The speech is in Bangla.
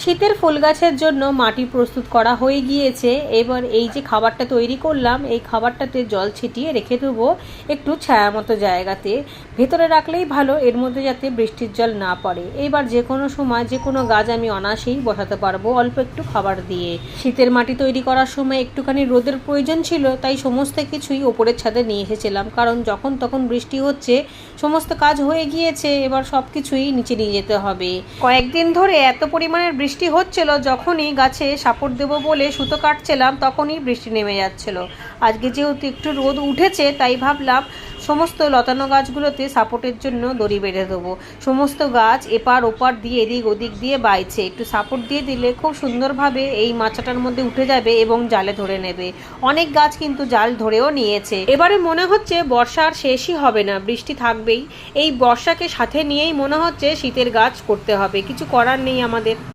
শীতের ফুল গাছের জন্য মাটি প্রস্তুত করা হয়ে গিয়েছে। এবার এই যে খাবারটা তৈরি করলাম, এই খাবারটাতে জল ছিটিয়ে রেখে দেবো একটু ছায়া মতো জায়গাতে। ভেতরে রাখলেই ভালো, এর মধ্যে যাতে বৃষ্টির জল না পড়ে। এবার যে কোনো সময় যে কোনো গাছ আমি অনায়াসেই বসাতে পারবো অল্প একটু খাবার দিয়ে। শীতের মাটি তৈরি করার সময় একটুখানি রোদের প্রয়োজন ছিল, তাই সমস্ত কিছুই ওপরের ছাদে নিয়ে এসেছিলাম, কারণ যখন তখন বৃষ্টি হচ্ছে, সমস্ত কাজ হয়ে গিয়েছে, এবার সব কিছুই নিচে নিয়ে যেতে হবে। কয়েকদিন ধরে এত পরিমাণের বৃষ্টি হচ্ছিল, যখনই গাছে সাপোর্ট দেবো বলে সুতো কাটছিলাম তখনই বৃষ্টি নেমে যাচ্ছিল। আজকে যেহেতু একটু রোদ উঠেছে, তাই ভাবলাম সমস্ত লতানো গাছগুলোতে সাপোর্টের জন্য দড়ি বেঁধে দেবো। সমস্ত গাছ এপার ওপার দিয়ে এদিক ওদিক দিয়ে বাইছে, একটু সাপোর্ট দিয়ে দিলে খুব সুন্দরভাবে এই মাচাটার মধ্যে উঠে যাবে এবং জালে ধরে নেবে। অনেক গাছ কিন্তু জাল ধরেও নিয়েছে। এবারে মনে হচ্ছে বর্ষা আর শেষই হবে না, বৃষ্টি থাকবেই। এই বর্ষাকে সাথে নিয়েই মনে হচ্ছে শীতের গাছ করতে হবে, কিছু করার নেই আমাদের।